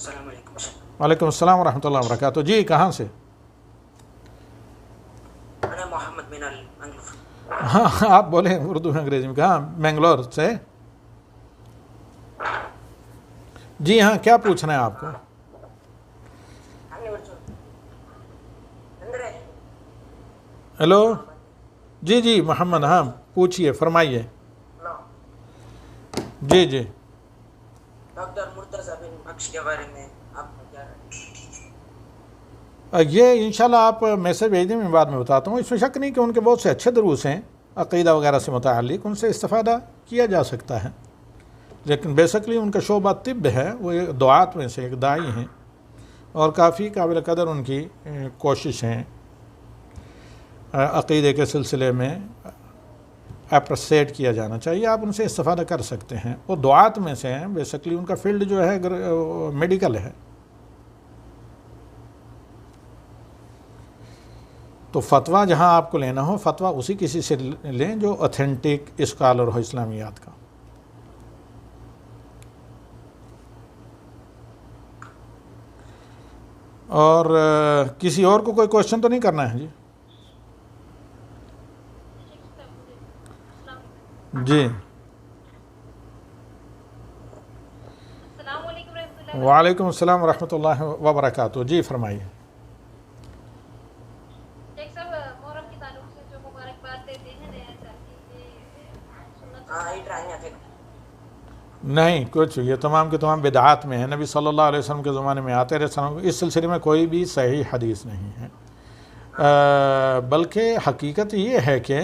السلام علیکم. وعلیکم السلام ورحمۃ اللہ وبرکاتہ. جی کہاں سے؟ انا محمد من المنگلور. ہاں آپ بولیں اردو میں انگریزی میں. کہاں؟ بنگلور سے. جی ہاں کیا پوچھنا ہے آپ کو؟ ہیلو. جی جی محمد، ہاں پوچھیے فرمائیے. جی جی ڈاکٹر مرتضی بن بخش کے بارے میں آپ کو کیا رائے؟ یہ انشاءاللہ آپ میسج بھیج دیں، میں بعد میں بتاتا ہوں. اس میں شک نہیں کہ ان کے بہت سے اچھے دروس ہیں عقیدہ وغیرہ سے متعلق، ان سے استفادہ کیا جا سکتا ہے. لیکن بیسکلی ان کا شعبہ طب ہے، وہ دعات میں سے ایک داعی ہیں اور کافی قابل قدر ان کی کوشش ہیں عقیدے کے سلسلے میں. اپریسیٹ کیا جانا چاہیے. آپ ان سے استفادہ کر سکتے ہیں. وہ دعات میں سے ہیں. بیسکلی ان کا فیلڈ جو ہے میڈیکل ہے. تو فتویٰ جہاں آپ کو لینا ہو، فتویٰ اسی کسی سے لیں جو اوتھینٹک اسکالر ہو اسلامیات کا. اور کسی اور کو کوئی کوشچن تو نہیں کرنا ہے؟ جی جی السلام علیکم ورحمۃ اللہ. وعلیکم السلام ورحمۃ اللہ وبرکاتہ. جی فرمائیے. شیخ صاحب محرم کے تعلق سے جو مبارکباد دیتے ہیں نیا سال کی، یہ نہیں کچھ، یہ تمام کے تمام بدعات میں ہیں. نبی صلی اللہ علیہ وسلم کے زمانے میں آتے رہے. اس سلسلے میں کوئی بھی صحیح حدیث نہیں ہے. بلکہ حقیقت یہ ہے کہ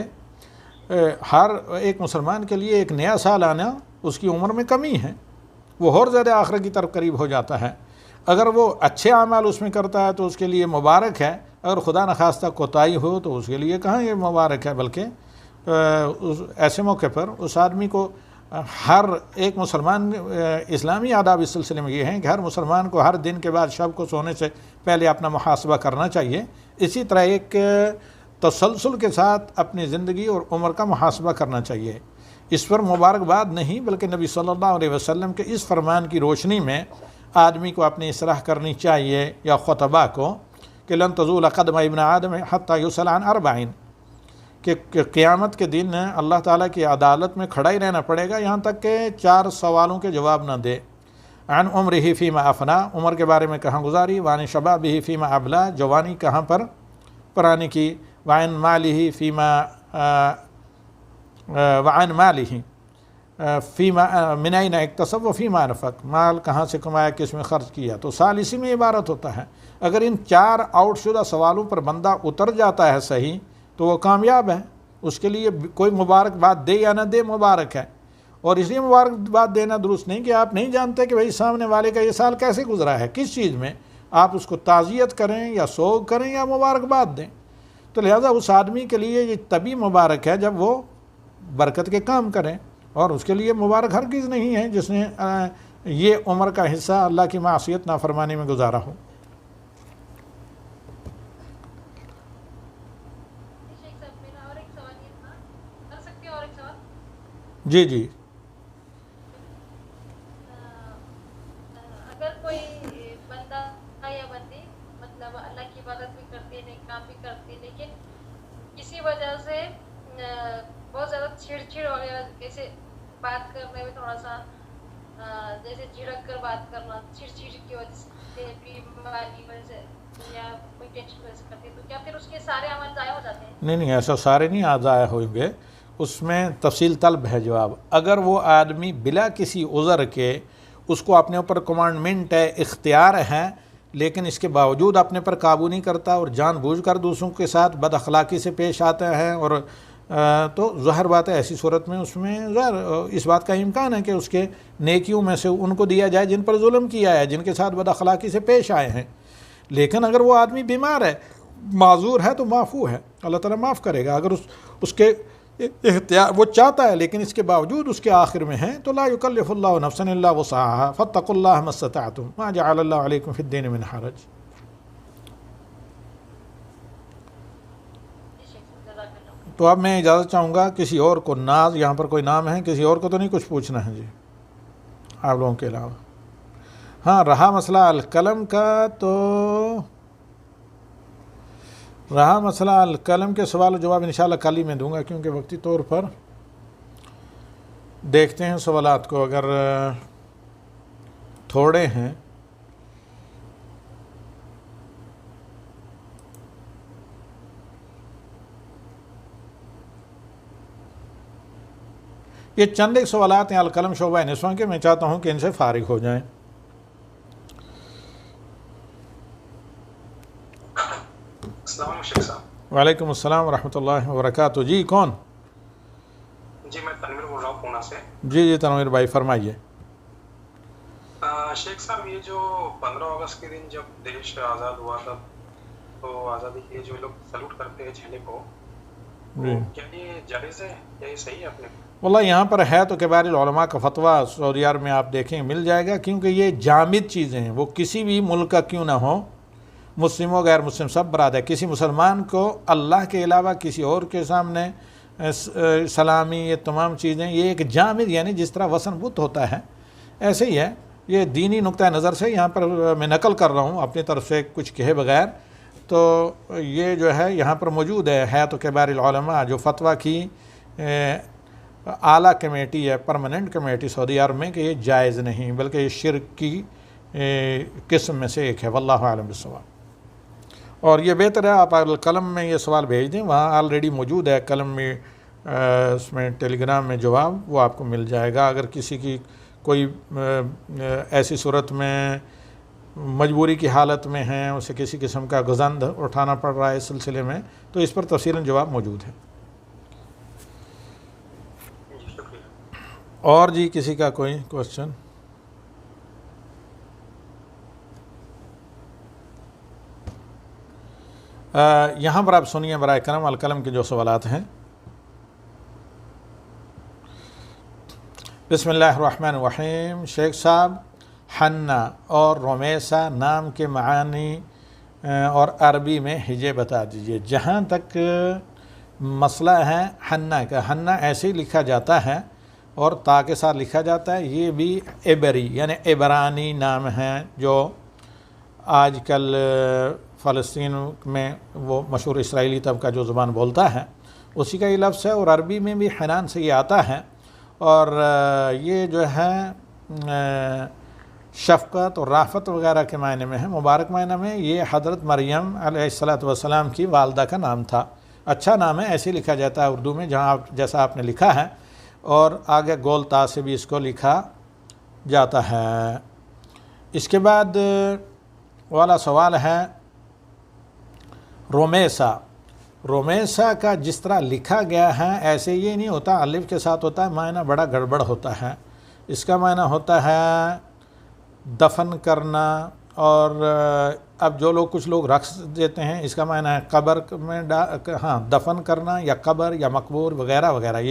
ہر ایک مسلمان کے لیے ایک نیا سال آنا اس کی عمر میں کمی ہے. وہ اور زیادہ آخرت کی طرف قریب ہو جاتا ہے. اگر وہ اچھے اعمال اس میں کرتا ہے تو اس کے لیے مبارک ہے. اگر خدا نخواستہ کوتاہی ہو تو اس کے لیے کہاں یہ مبارک ہے. بلکہ ایسے موقع پر اس آدمی کو، ہر ایک مسلمان، اسلامی آداب اس سلسلے میں یہ ہیں کہ ہر مسلمان کو ہر دن کے بعد شب کو سونے سے پہلے اپنا محاسبہ کرنا چاہیے. اسی طرح ایک تسلسل کے ساتھ اپنی زندگی اور عمر کا محاسبہ کرنا چاہیے. اس پر مبارکباد نہیں، بلکہ نبی صلی اللہ علیہ وسلم کے اس فرمان کی روشنی میں آدمی کو اپنی اصلاح کرنی چاہیے، یا خطبہ کو، کہ لن تزول قدم ابن آدم حتی یسأل عن 40، کہ قیامت کے دن اللہ تعالیٰ کی عدالت میں کھڑا ہی رہنا پڑے گا یہاں تک کہ 4 سوالوں کے جواب نہ دے. عن عمرہ فیما افنا، عمر کے بارے میں کہاں گزاری. وعن شبابہ فیما ابلا، جوانی کہاں پر پرانی کی. وعن مالہ فیما وعن مالہ فیما من این اکتسب وفیما انفق، مال کہاں سے کمایا، کس میں خرچ کیا. تو سال اسی میں عبارت ہوتا ہے. اگر ان 4 آؤٹ شدہ سوالوں پر بندہ اتر جاتا ہے صحیح تو وہ کامیاب ہے. اس کے لیے کوئی مبارکباد دے یا نہ دے مبارک ہے. اور اس لیے مبارکباد دینا درست نہیں کہ آپ نہیں جانتے کہ بھائی سامنے والے کا یہ سال کیسے گزرا ہے، کس چیز میں. آپ اس کو تعزیت کریں یا سوگ کریں یا مبارکباد دیں. تو لہذا اس آدمی کے لیے یہ تبھی مبارک ہے جب وہ برکت کے کام کریں. اور اس کے لیے مبارک ہرگز نہیں ہے جس نے یہ عمر کا حصہ اللہ کی معصیت نافرمانی میں گزارا ہو. شیخ صاحب میرا اور ایک سوال یہ تھا، کر سکتے ہیں اور ایک سوال؟ جی جی اگر کوئی بندہ یا بندی مطلب اللہ کی عبادت بھی کرتے، نیک کام بھی کرتے، لیکن کسی وجہ سے بہت زیادہ چھڑ وغیرہ، جیسے بات کرنے میں تھوڑا سا جیسے جھڑک کر بات کرنا، چھڑ کی وجہ سے، بیماری وجہ سے یا کوئی ٹینشن وجہ سے کرتے، تو کیا پھر اس کے سارے عمل ضائع ہو جاتے ہیں؟ نہیں ایسا سارے نہیں ضائع ہوئیں گے. اس میں تفصیل طلب ہے جواب. اگر وہ آدمی بلا کسی عذر کے، اس کو اپنے اوپر کمانڈمنٹ ہے، اختیار ہے، لیکن اس کے باوجود اپنے پر قابو نہیں کرتا اور جان بوجھ کر دوسروں کے ساتھ بد اخلاقی سے پیش آتا ہے، اور تو ظاہر بات ہے ایسی صورت میں اس میں ظاہر اس بات کا امکان ہے کہ اس کے نیکیوں میں سے ان کو دیا جائے جن پر ظلم کیا ہے، جن کے ساتھ بد اخلاقی سے پیش آئے ہیں. لیکن اگر وہ آدمی بیمار ہے، معذور ہے، تو معفو ہے، اللہ تعالیٰ معاف کرے گا. اگر اس کے اختیار وہ چاہتا ہے لیکن اس کے باوجود اس کے آخر میں ہیں، تو لا یکلف اللہ نفسا الا وسعها فاتقوا اللہ ما استطعتم ما جعل اللہ علیکم فی الدین من حرج. تو اب میں اجازت چاہوں گا کسی اور کو. ناز یہاں پر کوئی نام ہے، کسی اور کو تو نہیں کچھ پوچھنا ہے؟ جی آپ لوگوں کے علاوہ ہاں رہا مسئلہ القلم کا، تو رہا مسئلہ القلم کے سوال و جواب انشاءاللہ کل ہی میں دوں گا، کیونکہ وقتی طور پر دیکھتے ہیں سوالات کو، اگر تھوڑے ہیں یہ چند ایک سوالات ہیں القلم شعبہ نسواں کے، میں چاہتا ہوں کہ ان سے فارغ ہو جائیں۔ السلام علیکم شیخ صاحب۔ وعلیکم السلام ورحمۃ اللہ وبرکاتہ۔ جی کون؟ جی میں تنویر بول رہا ہوں پونا سے۔ جی تنویر بھائی فرمائیے۔ شیخ صاحب یہ جو 15 اگست کے دن جب دیش آزاد ہوا تھا تو آزادی کے جو لوگ سلوٹ کرتے ہیں جھنڈے کو، کیا یہ جائز ہے یا یہ صحیح ہے اپنے؟ واللہ یہاں پر ہے تو کبار العلماء کا فتویٰ سعودی عرب میں آپ دیکھیں مل جائے گا، کیونکہ یہ جامد چیزیں ہیں، وہ کسی بھی ملک کا کیوں نہ ہو، مسلم و غیر مسلم سب برابر ہے۔ کسی مسلمان کو اللہ کے علاوہ کسی اور کے سامنے سلامی، یہ تمام چیزیں یہ ایک جامد، یعنی جس طرح وثن بت ہوتا ہے ایسے ہی ہے۔ یہ دینی نقطہ نظر سے یہاں پر میں نقل کر رہا ہوں اپنی طرف سے کچھ کہے بغیر، تو یہ جو ہے یہاں پر موجود ہے تو کبار العلماء جو فتویٰ کی اعلیٰ کمیٹی ہے، پرماننٹ کمیٹی سعودی عرب میں، کہ یہ جائز نہیں بلکہ یہ شرک کی قسم میں سے ایک ہے، واللہ اعلم بالصواب۔ اور یہ بہتر ہے آپ قلم میں یہ سوال بھیج دیں، وہاں آلریڈی موجود ہے قلم میں، اس میں ٹیلی گرام میں جواب وہ آپ کو مل جائے گا۔ اگر کسی کی کوئی ایسی صورت میں مجبوری کی حالت میں ہیں، اسے کسی قسم کا گزند اٹھانا پڑ رہا ہے اس سلسلے میں، تو اس پر تفصیلاً جواب موجود ہے۔ اور جی کسی کا کوئی کوشچن؟ یہاں پر آپ سنیے برائے کرم القلم کے جو سوالات ہیں۔ بسم اللہ الرحمن الرحیم۔ شیخ صاحب حنا اور رومیسا نام کے معانی اور عربی میں ہجے بتا دیجئے۔ جہاں تک مسئلہ ہے حنا کا، حنا ایسے ہی لکھا جاتا ہے اور تا کے ساتھ لکھا جاتا ہے، یہ بھی عبری یعنی عبرانی نام ہیں جو آج کل فلسطین میں وہ مشہور اسرائیلی طبقہ جو زبان بولتا ہے اسی کا یہ لفظ ہے، اور عربی میں بھی حنان سے یہ آتا ہے، اور یہ جو ہے شفقت اور رافت وغیرہ کے معنی میں ہے۔ مبارک معنی میں یہ حضرت مریم علیہ السلام کی والدہ کا نام تھا۔ اچھا نام ہے، ایسے لکھا جاتا ہے اردو میں جہاں جیسا آپ نے لکھا ہے، اور آگے گول تا سے بھی اس کو لکھا جاتا ہے۔ اس کے بعد والا سوال ہے رومیسا۔ رومیسا کا جس طرح لکھا گیا ہے ایسے یہ نہیں ہوتا، الف کے ساتھ ہوتا ہے، معنی بڑا گڑبڑ ہوتا ہے۔ اس کا معنی ہوتا ہے دفن کرنا، اور اب جو لوگ کچھ لوگ رقص دیتے ہیں، اس کا معنی ہے قبر میں دفن کرنا یا قبر یا مقبور وغیرہ وغیرہ،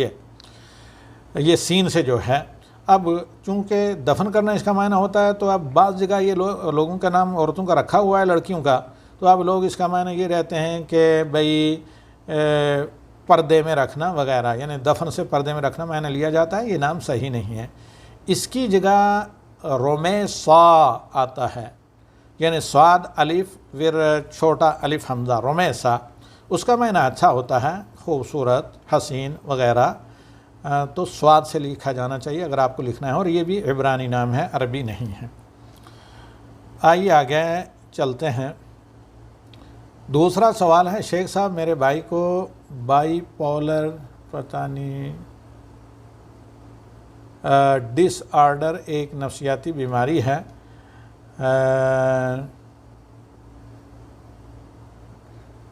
یہ سین سے جو ہے۔ اب چونکہ دفن کرنا اس کا معنی ہوتا ہے، تو اب بعض جگہ یہ لوگوں کا نام عورتوں کا رکھا ہوا ہے، لڑکیوں کا، تو اب لوگ اس کا معنی یہ رہتے ہیں کہ بھئی پردے میں رکھنا وغیرہ، یعنی دفن سے پردے میں رکھنا معنی لیا جاتا ہے، یہ نام صحیح نہیں ہے۔ اس کی جگہ رومیسا آتا ہے، یعنی صاد الف ور چھوٹا الف حمزہ، رومیسا، اس کا معنی اچھا ہوتا ہے، خوبصورت، حسین وغیرہ، تو سواد سے لکھا جانا چاہیے اگر آپ کو لکھنا ہے، اور یہ بھی عبرانی نام ہے، عربی نہیں ہے۔ آئیے آگے چلتے ہیں۔ دوسرا سوال ہے شیخ صاحب میرے بھائی کو بائی پولر پتہ نہیں ڈس آرڈر ایک نفسیاتی بیماری ہے،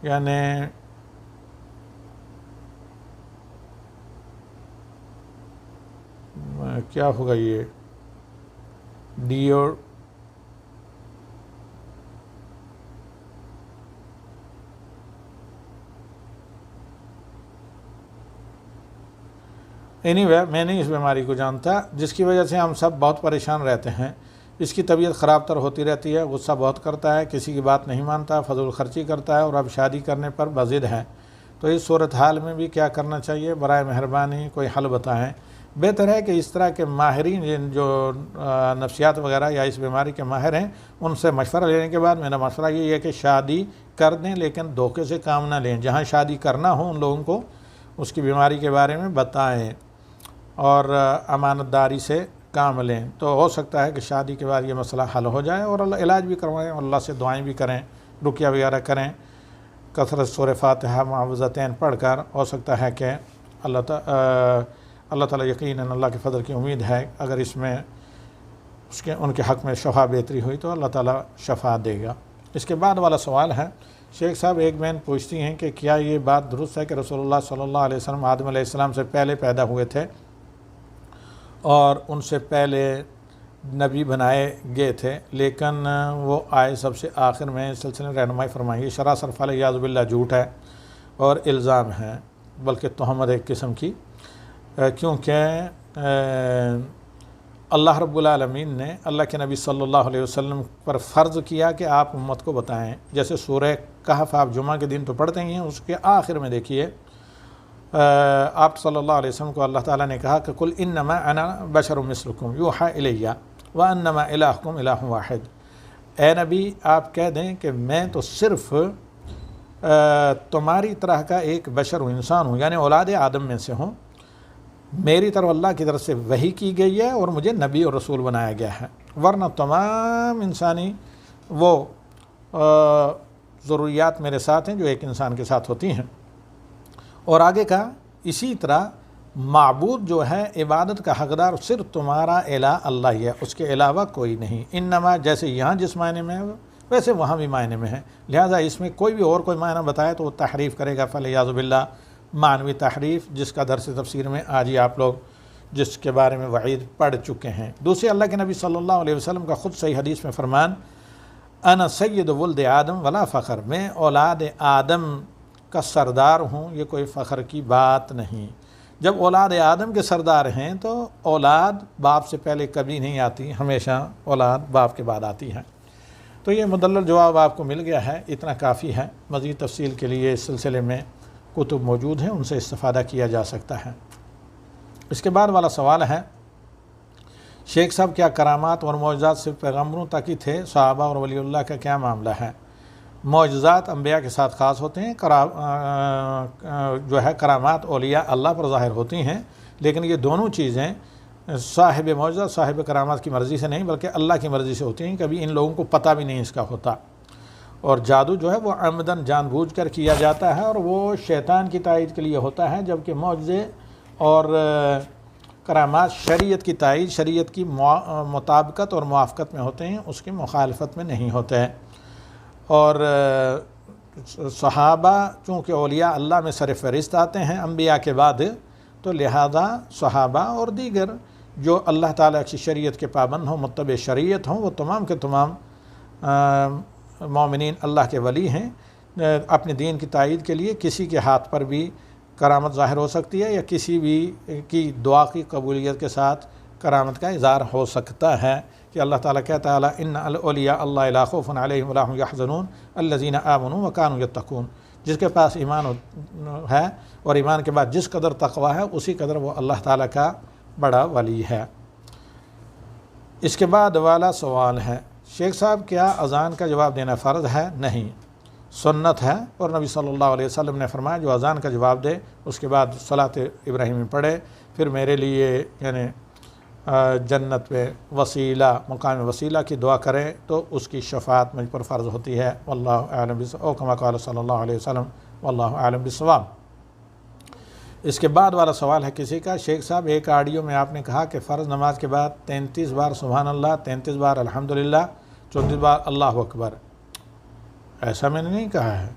یعنی کیا ہوگا یہ ڈیو میں نہیں اس بیماری کو جانتا، جس کی وجہ سے ہم سب بہت پریشان رہتے ہیں۔ اس کی طبیعت خراب تر ہوتی رہتی ہے، غصہ بہت کرتا ہے، کسی کی بات نہیں مانتا، فضول خرچی کرتا ہے، اور اب شادی کرنے پر بضد ہے۔ تو اس صورتحال میں بھی کیا کرنا چاہیے؟ برائے مہربانی کوئی حل بتائیں۔ بہتر ہے کہ اس طرح کے ماہرین جو نفسیات وغیرہ یا اس بیماری کے ماہر ہیں ان سے مشورہ لینے کے بعد میرا مشورہ یہ ہے کہ شادی کر دیں، لیکن دھوکے سے کام نہ لیں۔ جہاں شادی کرنا ہو ان لوگوں کو اس کی بیماری کے بارے میں بتائیں اور امانت داری سے کام لیں، تو ہو سکتا ہے کہ شادی کے بعد یہ مسئلہ حل ہو جائے، اور اللہ علاج بھی کروائیں، اللہ سے دعائیں بھی کریں، رقیہ وغیرہ کریں، کثرت سورہ فاتحہ معوذتین پڑھ کر ہو سکتا ہے کہ اللہ تعالیٰ یقیناً اللہ کے فضل کی امید ہے، اگر اس میں ان کے حق میں شفا بہتری ہوئی تو اللہ تعالیٰ شفا دے گا۔ اس کے بعد والا سوال ہے، شیخ صاحب ایک بہن پوچھتی ہیں کہ کیا یہ بات درست ہے کہ رسول اللہ صلی اللہ علیہ وسلم آدم علیہ السلام سے پہلے پیدا ہوئے تھے اور ان سے پہلے نبی بنائے گئے تھے، لیکن وہ آئے سب سے آخر میں؟ اس سلسلے میں رہنمائی فرمائیے۔ سراسر فالیاذ باللہ جھوٹ ہے اور الزام ہے، بلکہ تہمت ایک قسم کی، کیونکہ اللہ رب العالمین نے اللہ کے نبی صلی اللہ علیہ وسلم پر فرض کیا کہ آپ امت کو بتائیں۔ جیسے سورہ کہف آپ جمعہ کے دن تو پڑھتے ہی ہیں، اس کے آخر میں دیکھیے آپ صلی اللہ علیہ وسلم کو اللہ تعالیٰ نے کہا کہ قل انما انا بشر مثلکم یوحی الی وانما الہکم الہ واحد۔ اے نبی آپ کہہ دیں کہ میں تو صرف تمہاری طرح کا ایک بشر ہوں، انسان ہوں، یعنی اولاد آدم میں سے ہوں، میری طرف اللہ کی طرف سے وحی کی گئی ہے اور مجھے نبی اور رسول بنایا گیا ہے، ورنہ تمام انسانی وہ ضروریات میرے ساتھ ہیں جو ایک انسان کے ساتھ ہوتی ہیں۔ اور آگے کا اسی طرح معبود جو ہے عبادت کا حقدار صرف تمہارا الہ اللہ ہی ہے، اس کے علاوہ کوئی نہیں۔ انما جیسے یہاں جس معنی میں ہے ویسے وہاں بھی معنی میں ہے، لہٰذا اس میں کوئی بھی اور کوئی معنی بتائے تو وہ تحریف کرے گا، فلیعوذ باللہ معنوی تحریف، جس کا درس تفسیر میں آج ہی آپ لوگ جس کے بارے میں وعید پڑھ چکے ہیں۔ دوسرے اللہ کے نبی صلی اللہ علیہ وسلم کا خود صحیح حدیث میں فرمان، انا سید ولد آدم ولا فخر، میں اولاد آدم کا سردار ہوں، یہ کوئی فخر کی بات نہیں۔ جب اولاد آدم کے سردار ہیں تو اولاد باپ سے پہلے کبھی نہیں آتی، ہمیشہ اولاد باپ کے بعد آتی ہے۔ تو یہ مدلل جواب آپ کو مل گیا ہے، اتنا کافی ہے۔ مزید تفصیل کے لیے اس سلسلے میں کتب موجود ہیں، ان سے استفادہ کیا جا سکتا ہے۔ اس کے بعد والا سوال ہے، شیخ صاحب کیا کرامات اور معجزات صرف پیغمبروں تک ہی تھے؟ صحابہ اور ولی اللہ کا کیا معاملہ ہے؟ معجزات انبیاء کے ساتھ خاص ہوتے ہیں، جو ہے کرامات اولیاء اللہ پر ظاہر ہوتی ہیں، لیکن یہ دونوں چیزیں صاحب معجزہ صاحب کرامات کی مرضی سے نہیں بلکہ اللہ کی مرضی سے ہوتی ہیں، کبھی ان لوگوں کو پتہ بھی نہیں اس کا ہوتا۔ اور جادو جو ہے وہ عمدن جان بوجھ کر کیا جاتا ہے اور وہ شیطان کی تائید کے لیے ہوتا ہے، جبکہ معجزے اور کرامات شریعت کی تائید، شریعت کی مطابقت اور موافقت میں ہوتے ہیں، اس کی مخالفت میں نہیں ہوتے ہیں۔ اور صحابہ چونکہ اولیاء اللہ میں سر فہرست آتے ہیں انبیاء کے بعد، تو لہذا صحابہ اور دیگر جو اللہ تعالیٰ کی شریعت کے پابند ہوں، متبع شریعت ہوں، وہ تمام کے تمام مومنین اللہ کے ولی ہیں۔ اپنے دین کی تائید کے لیے کسی کے ہاتھ پر بھی کرامت ظاہر ہو سکتی ہے، یا کسی بھی کی دعا کی قبولیت کے ساتھ کرامت کا اظہار ہو سکتا ہے، کہ اللہ تعالیٰ کہتا ہے ان الاولیاء اللہ لا خوف علیہم ولا هم یحزنون الذین آمنوا وکانوا یتقون۔ جس کے پاس ایمان ہے اور ایمان کے بعد جس قدر تقوی ہے اسی قدر وہ اللہ تعالیٰ کا بڑا ولی ہے۔ اس کے بعد والا سوال ہے، شیخ صاحب کیا اذان کا جواب دینا فرض ہے؟ نہیں، سنت ہے، اور نبی صلی اللہ علیہ وسلم نے فرمایا جو اذان کا جواب دے اس کے بعد صلاۃ ابراہیمی پڑھے، پھر میرے لیے یعنی جنت پہ وسیلہ مقام وسیلہ کی دعا کرے تو اس کی شفاعت مجھ پر فرض ہوتی ہے، واللہ اعلم او کما قال صلی اللہ علیہ وسلم واللہ اعلم بالصواب۔ اس کے بعد والا سوال ہے کسی کا، شیخ صاحب ایک آڈیو میں آپ نے کہا کہ فرض نماز کے بعد 33 بار سبحان اللہ، 33 بار الحمدللہ، 34 بار اللہ اکبر، ایسا میں نے نہیں کہا ہے۔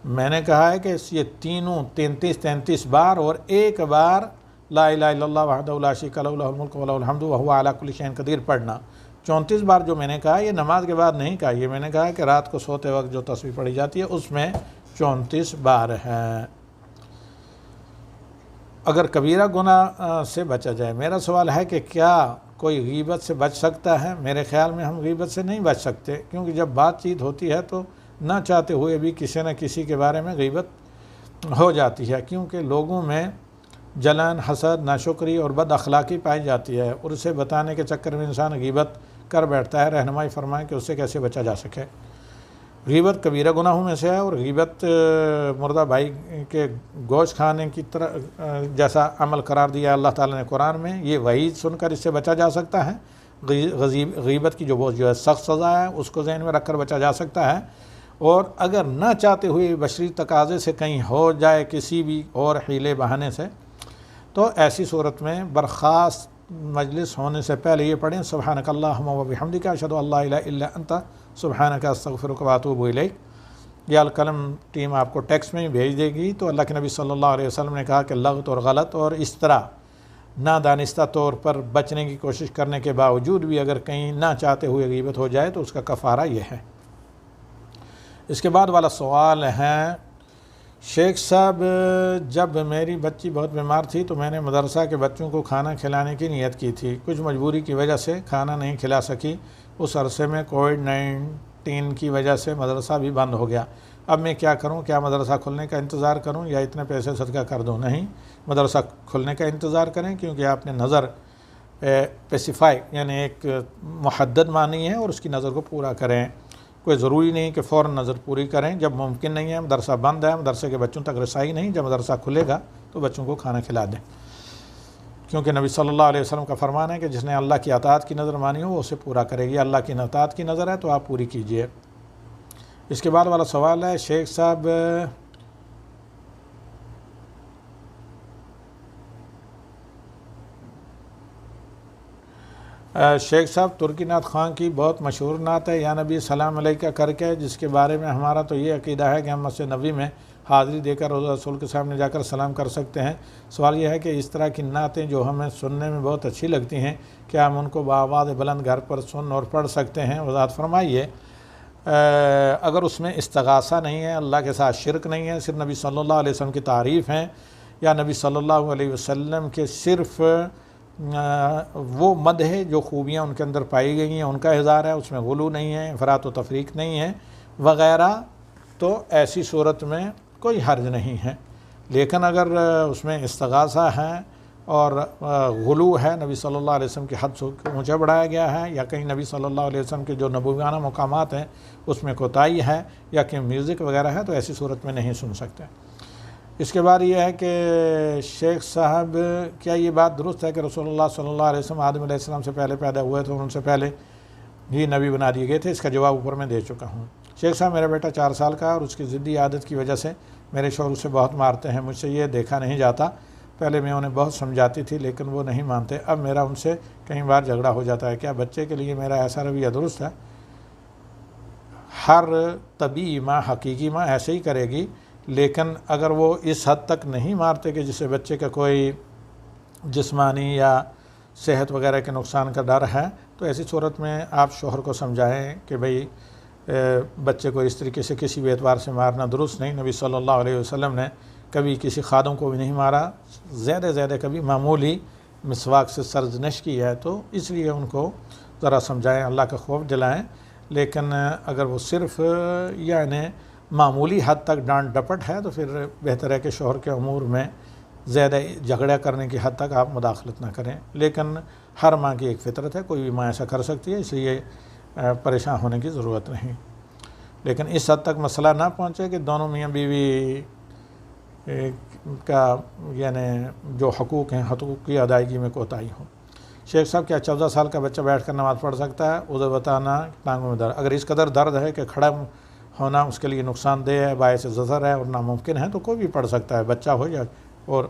میں نے کہا ہے کہ یہ تینوں 33 بار اور ایک بار لا الہ الا اللہ وحدہ لا شریک لہ لہ الملک و لہ الحمد وہو علی کل شیء قدیر پڑھنا۔ 34 بار جو میں نے کہا یہ نماز کے بعد نہیں کہا، یہ میں نے کہا کہ رات کو سوتے وقت جو تسبیح پڑھی جاتی ہے اس میں 34 بار ہے، اگر کبیرہ گناہ سے بچا جائے۔ میرا سوال ہے کہ کیا کوئی غیبت سے بچ سکتا ہے؟ میرے خیال میں ہم غیبت سے نہیں بچ سکتے، کیونکہ جب بات چیت ہوتی ہے تو نہ چاہتے ہوئے بھی کسی نہ کسی کے بارے میں غیبت ہو جاتی ہے، کیونکہ لوگوں میں جلن، حسد، ناشکری اور بد اخلاقی پائی جاتی ہے، اور اسے بتانے کے چکر میں انسان غیبت کر بیٹھتا ہے۔ رہنمائی فرمائیں کہ اس سے کیسے بچا جا سکے۔ غیبت کبیرہ گناہوں میں سے ہے، اور غیبت مردہ بھائی کے گوشت کھانے کی طرح جیسا عمل قرار دیا اللہ تعالیٰ نے قرآن میں۔ یہ وعید سن کر اس سے بچا جا سکتا ہے۔ غیبت کی جو ہے سخت سزا ہے، اس کو ذہن میں رکھ کر بچا جا سکتا ہے، اور اگر نہ چاہتے ہوئے بشری تقاضے سے کہیں ہو جائے کسی بھی اور حیلے بہانے سے، تو ایسی صورت میں برخاست مجلس ہونے سے پہلے یہ پڑھیں سبحانک اللہم و بحمدک اشہد ان لا الہ الا انت سبحانک استغفرک و اتوب الیک۔ یہ القلم ٹیم آپ کو ٹیکسٹ میں ہی بھیج دے گی۔ تو اللہ کے نبی صلی اللہ علیہ وسلم نے کہا کہ لغت اور غلط اور اس طرح نادانستہ طور پر بچنے کی کوشش کرنے کے باوجود بھی اگر کہیں نہ چاہتے ہوئے غیبت ہو جائے تو اس کا کفارہ یہ ہے۔ اس کے بعد والا سوال ہے، شیخ صاحب جب میری بچی بہت بیمار تھی تو میں نے مدرسہ کے بچوں کو کھانا کھلانے کی نیت کی تھی، کچھ مجبوری کی وجہ سے کھانا نہیں کھلا سکی۔ اس عرصے میں کووڈ-19 کی وجہ سے مدرسہ بھی بند ہو گیا۔ اب میں کیا کروں؟ کیا مدرسہ کھلنے کا انتظار کروں یا اتنے پیسے صدقہ کر دوں؟ نہیں، مدرسہ کھلنے کا انتظار کریں، کیونکہ آپ نے نظر اسپیسیفائی یعنی ایک محدد مانی ہے، اور اس کی نظر کو پورا کریں۔ کوئی ضروری نہیں کہ فوراً نظر پوری کریں، جب ممکن نہیں ہے، مدرسہ بند ہے، مدرسے کے بچوں تک رسائی نہیں، جب مدرسہ کھلے گا تو بچوں کو کھانا کھلا دیں، کیونکہ نبی صلی اللہ علیہ وسلم کا فرمان ہے کہ جس نے اللہ کی اطاعت کی نظر مانی ہو وہ اسے پورا کرے گی۔ اللہ کی اطاعت کی نظر ہے تو آپ پوری کیجئے۔ اس کے بعد والا سوال ہے، شیخ صاحب ترکی نعت خواں کی بہت مشہور نعت ہے یا نبی سلام علیکہ کر کے، جس کے بارے میں ہمارا تو یہ عقیدہ ہے کہ ہم مسجد نبوی میں حاضری دے کر روضہ رسول کے سامنے جا کر سلام کر سکتے ہیں۔ سوال یہ ہے کہ اس طرح کی نعتیں جو ہمیں سننے میں بہت اچھی لگتی ہیں، کیا ہم ان کو بآواز بلند گھر پر سن اور پڑھ سکتے ہیں؟ وضاحت فرمائیے۔ اگر اس میں استغاثہ نہیں ہے، اللہ کے ساتھ شرک نہیں ہے، صرف نبی صلی اللہ علیہ وسلم کی تعریف ہیں، یا نبی صلی اللہ علیہ وسلم کے صرف وہ مدح جو خوبیاں ان کے اندر پائی گئی ہیں ان کا اظہار ہے، اس میں غلو نہیں ہے، افراط و تفریق نہیں ہے وغیرہ، تو ایسی صورت میں کوئی حرج نہیں ہے۔ لیکن اگر اس میں استغاثہ ہے اور غلو ہے، نبی صلی اللہ علیہ وسلم کی حد سے اونچا بڑھایا گیا ہے، یا کہیں نبی صلی اللہ علیہ وسلم کے جو نبویانہ مقامات ہیں اس میں کوتاہی ہے، یا کہ میوزک وغیرہ ہے، تو ایسی صورت میں نہیں سن سکتے۔ اس کے بعد یہ ہے کہ شیخ صاحب کیا یہ بات درست ہے کہ رسول اللہ صلی اللہ علیہ وسلم آدم علیہ السلام سے پہلے پیدا ہوئے تھے اور ان سے پہلے ہی نبی بنا دیے گئے تھے؟ اس کا جواب اوپر میں دے چکا ہوں۔ شیخ صاحب میرا بیٹا 4 سال کا ہے اور اس کی ضدی عادت کی وجہ سے میرے شوہر اسے بہت مارتے ہیں، مجھ سے یہ دیکھا نہیں جاتا۔ پہلے میں انہیں بہت سمجھاتی تھی لیکن وہ نہیں مانتے، اب میرا ان سے کئی بار جھگڑا ہو جاتا ہے، کیا بچے کے لیے میرا ایسا رویہ درست ہے؟ ہر طبیعی ماں، حقیقی ماں ایسے ہی کرے گی، لیکن اگر وہ اس حد تک نہیں مارتے کہ جسے بچے کا کوئی جسمانی یا صحت وغیرہ کے نقصان کا ڈر ہے، تو ایسی صورت میں آپ شوہر کو سمجھائیں کہ بھئی بچے کو اس طریقے سے کسی بھی اعتبار سے مارنا درست نہیں۔ نبی صلی اللہ علیہ وسلم نے کبھی کسی خادم کو بھی نہیں مارا، زیادہ کبھی معمولی مسواک سے سرزنش کی ہے، تو اس لیے ان کو ذرا سمجھائیں، اللہ کا خوف دلائیں۔ لیکن اگر وہ صرف یعنی معمولی حد تک ڈانٹ ڈپٹ ہے تو پھر بہتر ہے کہ شوہر کے امور میں زیادہ جھگڑا کرنے کی حد تک آپ مداخلت نہ کریں۔ لیکن ہر ماں کی ایک فطرت ہے، کوئی بھی ماں ایسا کر سکتی ہے، اس لیے پریشان ہونے کی ضرورت نہیں۔ لیکن اس حد تک مسئلہ نہ پہنچے کہ دونوں میاں بیوی کا یعنی جو حقوق ہیں حقوق کی ادائیگی میں کوتاہی ہو۔ شیخ صاحب کیا 14 سال کا بچہ بیٹھ کر نماز پڑھ سکتا ہے؟ ادھر بتانا ٹانگوں میں درد، اگر اس قدر درد ہے کہ کھڑا ہونا اس کے لیے نقصان دہ ہے، باعث ضرر ہے اور ناممکن ہے، تو کوئی بھی پڑھ سکتا ہے، بچہ ہو یا اور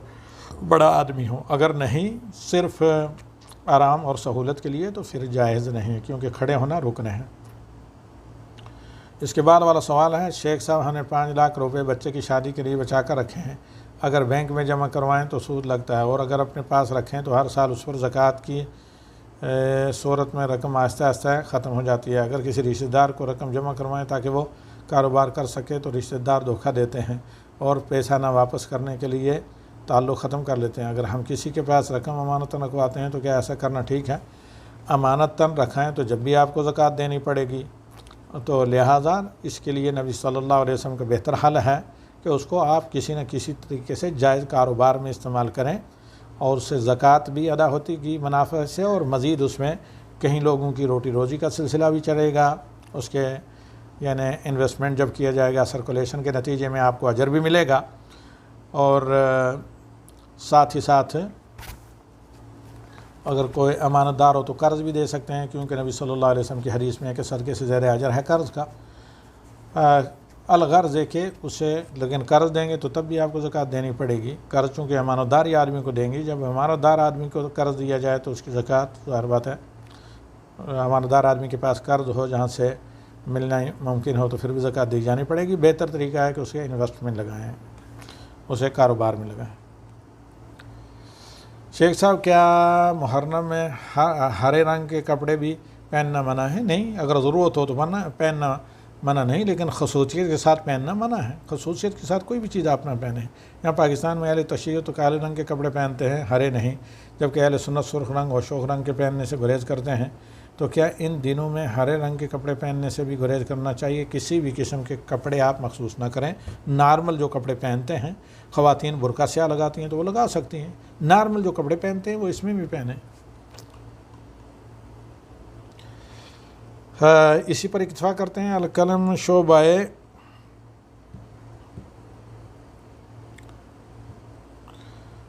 بڑا آدمی ہو۔ اگر نہیں صرف آرام اور سہولت کے لیے تو پھر جائز نہیں، کیونکہ کھڑے ہونا رکن ہے۔ اس کے بعد والا سوال ہے، شیخ صاحب ہم نے 5 لاکھ روپے بچے کی شادی کے لیے بچا کر رکھے ہیں، اگر بینک میں جمع کروائیں تو سود لگتا ہے، اور اگر اپنے پاس رکھیں تو ہر سال اس پر زکوٰۃ کی صورت میں رقم آہستہ آہستہ ختم ہو جاتی ہے۔ اگر کسی رشتہ دار کو رقم جمع کروائیں تاکہ وہ کاروبار کر سکے تو رشتہ دار دھوکہ دیتے ہیں اور پیسہ نہ واپس کرنے کے لیے تعلق ختم کر لیتے ہیں۔ اگر ہم کسی کے پاس رقم امانتاً رکھواتے ہیں تو کیا ایسا کرنا ٹھیک ہے؟ امانتاً رکھائیں تو جب بھی آپ کو زکوٰۃ دینی پڑے گی، تو لہٰذا اس کے لیے نبی صلی اللہ علیہ وسلم کا بہتر حل ہے کہ اس کو آپ کسی نہ کسی طریقے سے جائز کاروبار میں استعمال کریں، اور اس سے زکوٰۃ بھی ادا ہوتی کی منافع سے، اور مزید اس میں کہیں لوگوں کی روٹی روزی کا سلسلہ بھی چلے گا، اس کے یعنی انویسٹمنٹ جب کیا جائے گا سرکولیشن کے نتیجے میں آپ کو اجر بھی ملے گا، اور ساتھ ہی ساتھ اگر کوئی امانت دار ہو تو قرض بھی دے سکتے ہیں، کیونکہ نبی صلی اللہ علیہ وسلم کی حدیث میں ہے کہ صدقے سے زیادہ اجر ہے قرض کا۔ الغرض ہے کہ اسے لیکن قرض دیں گے تو تب بھی آپ کو زکوٰۃ دینی پڑے گی۔ قرض چونکہ امانت دار ہی آدمی کو دیں گی، جب امانت دار آدمی کو قرض دیا جائے تو اس کی زکوٰۃ ظاہر بات ہے، امانت دار آدمی کے پاس قرض ہو جہاں سے ملنا ممکن ہو تو پھر بھی زکوٰۃ دی جانی پڑے گی۔ بہتر طریقہ ہے کہ اسے انویسٹمنٹ لگائیں، اسے کاروبار میں لگائیں۔ شیخ صاحب کیا محرم میں ہرے رنگ کے کپڑے بھی پہننا منع ہے؟ نہیں، اگر ضرورت ہو تو پہننا منع نہیں، لیکن خصوصیت کے ساتھ پہننا منع ہے۔ خصوصیت کے ساتھ کوئی بھی چیز آپ نہ پہنیں۔ یہاں پاکستان میں اہل تشیع تو کالے رنگ کے کپڑے پہنتے ہیں، ہرے نہیں، جبکہ اہل سنت سرخ رنگ اور شوخ رنگ کے پہننے سے گریز کرتے ہیں۔ تو کیا ان دنوں میں ہرے رنگ کے کپڑے پہننے سے بھی گریز کرنا چاہیے؟ کسی بھی قسم کے کپڑے آپ مخصوص نہ کریں، نارمل جو کپڑے پہنتے ہیں، خواتین برقع سیاہ لگاتی ہیں تو وہ لگا سکتی ہیں، نارمل جو کپڑے پہنتے ہیں وہ اس میں بھی پہنیں۔ اسی پر اکتفا کرتے ہیں۔ القلم شعبہ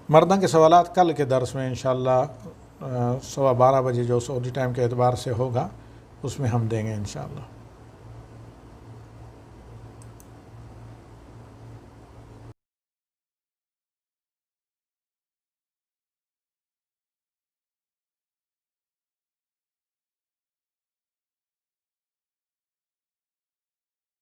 مردوں کے سوالات کل کے درس میں انشاءاللہ 12:15 بجے جو سعودی ٹائم کے اعتبار سے ہوگا اس میں ہم دیں گے انشاءاللہ۔